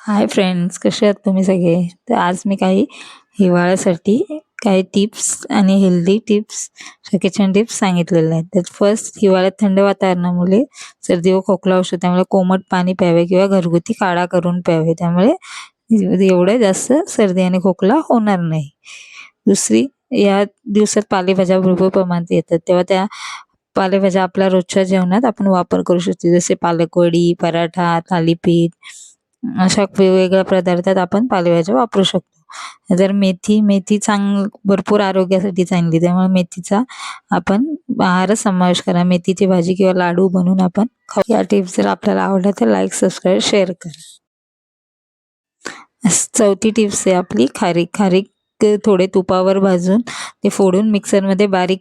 Hi friends, कसे आहात तुम्ही सगळे? तर आज मी काही हिवाळ्यासाठी काही टिप्स आणि हेल्दी टिप्स, किचन टिप्स सांगितलेल्या आहेत. तर फर्स्ट, हिवाळ्यात थंड वातावरणामुळे सर्दी व खोकला होऊ शकतो. त्यामुळे कोमट पाणी प्यावे किंवा घरगुती काढा करून प्यावे. त्यामुळे एवढं जास्त सर्दी आणि खोकला होणार नाही. दुसरी, या दिवसात पालेभाज्या भरपूर प्रमाणात येतात, तेव्हा त्या पालेभाज्या आपल्या रोजच्या जेवणात आपण वापर करू शकतो. जसे पालकवडी, पराठा, थालीपीठ अशा वेगवेगळ्या पदार्थात आपण पालेभाज्या वापरू शकतो. जर मेथी भरपूर आरोग्यासाठी चांगली, त्यामुळे मेथीचा आपण आहारात समावेश करा. मेथीची भाजी किंवा लाडू बनवून आपण खाऊ. या टिप्स जर आपल्याला आवडल्या तर लाईक, सबस्क्राईब, शेअर करा. चौथी टिप्स आहे आपली खारीक. खारीक थोडे तुपावर भाजून ते फोडून मिक्सरमध्ये बारीक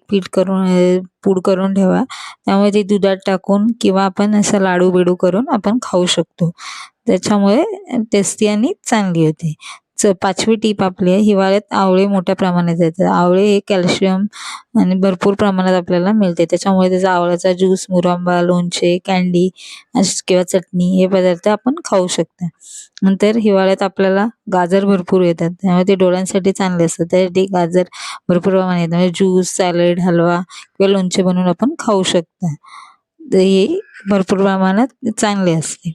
पूड करून ठेवा. त्यामुळे ते दुधात टाकून किंवा आपण असं लाडू बिडू करून आपण खाऊ शकतो. त्याच्यामुळे टेस्टी आणि चांगली होते. पाचवी टीप आपली आहे, हिवाळ्यात आवळे मोठ्या प्रमाणात येतात. आवळे हे कॅल्शियम आणि भरपूर प्रमाणात आपल्याला मिळते. त्याच्यामुळे त्याचा आवळ्याचा ज्यूस, मुरंबा, लोणचे, कँडी किंवा चटणी हे पदार्थ आपण खाऊ शकतो. नंतर हिवाळ्यात आपल्याला गाजर भरपूर येतात, त्यामुळे ते डोळ्यांसाठी चांगले असतात. त्यासाठी गाजर भरपूर प्रमाणात येतात. म्हणजे ज्यूस, सॅलड, हलवा किंवा लोणचे बनवून आपण खाऊ शकता. तर हे भरपूर प्रमाणात चांगले असते.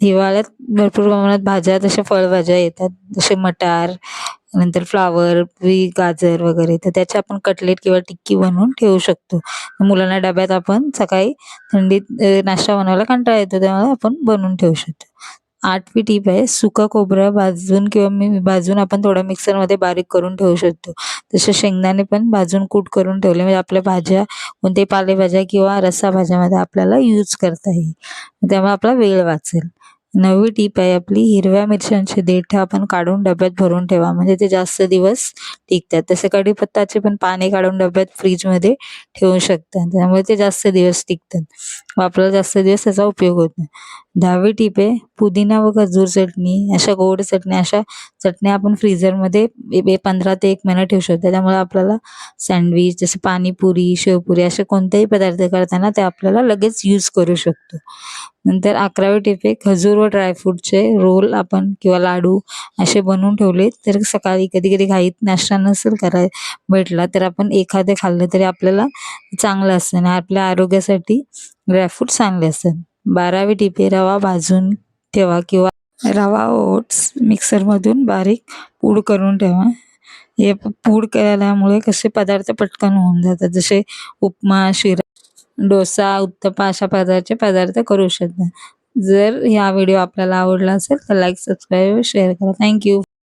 हिवाळ्यात भरपूर प्रमाणात भाज्या, तशा फळभाज्या येतात, जसे मटार, नंतर फ्लावर, गाजर वगैरे. तर त्याचे आपण कटलेट किंवा टिक्की बनवून ठेवू शकतो. मुलांना डब्यात आपण सकाळी थंडीत नाश्ता बनवायला कंटाळा येतो, त्यामुळे आपण बनवून ठेवू शकतो. 8वी टीप आहे, सुका खोबरं भाजून आपण थोडं मिक्सरमध्ये बारीक करून ठेवू शकतो. तसे शेंगदाणे पण भाजून कूट करून ठेवले, म्हणजे आपल्या भाज्या, कोणत्याही पालेभाज्या किंवा रस्साभाज्यामध्ये आपल्याला यूज करता येईल. त्यामुळे आपला वेळ वाचेल. 9वी टीप आहे आपली, हिरव्या मिरच्यांचे देठ आपण काढून डब्यात भरून ठेवा, म्हणजे ते जास्त दिवस टिकतात. तसे कढीपत्ताचे पण पाने काढून डब्यात फ्रीजमध्ये ठेवू शकतात, त्यामुळे ते जास्त दिवस टिकतात व आपल्याला जास्त दिवस त्याचा उपयोग होत नाही. 10वी टीप आहे, पुदिना व खजूर चटणी, अशा गोड चटण्या, अशा चटण्या आपण फ्रीझरमध्ये 15 ते 1 महिना ठेवू शकतो. त्यामुळे आपल्याला सँडविच, जसे पाणीपुरी, शेवपुरी असे कोणतेही पदार्थ करताना ते आपल्याला लगेच यूज करू शकतो. नंतर 11वी टिप आहे, खजूर व ड्रायफ्रूटचे रोल आपण किंवा लाडू असे बनवून ठेवले, तर सकाळी कधी कधी घाईत नाश्ता नसेल भेटला तर आपण एखादे खाल्ले तरी आपल्याला चांगलं असतं आणि आपल्या आरोग्यासाठी ड्रायफ्रूट चांगले असतात. 12वी टिप आहे, रवा भाजून ठेवा किंवा रवा ओट्स मिक्सरमधून बारीक पूड करून ठेवा. हे पूड केल्यामुळे कसे पदार्थ पटकन होऊन जातात, जसे उपमा, शिरा, डोसा, उत्तप्पा अशा प्रकारचे पदार्थ करू शकता. जर हा व्हिडिओ आपल्याला आवडला असेल तर लाईक, सबस्क्राईब, शेअर करा. थँक्यू.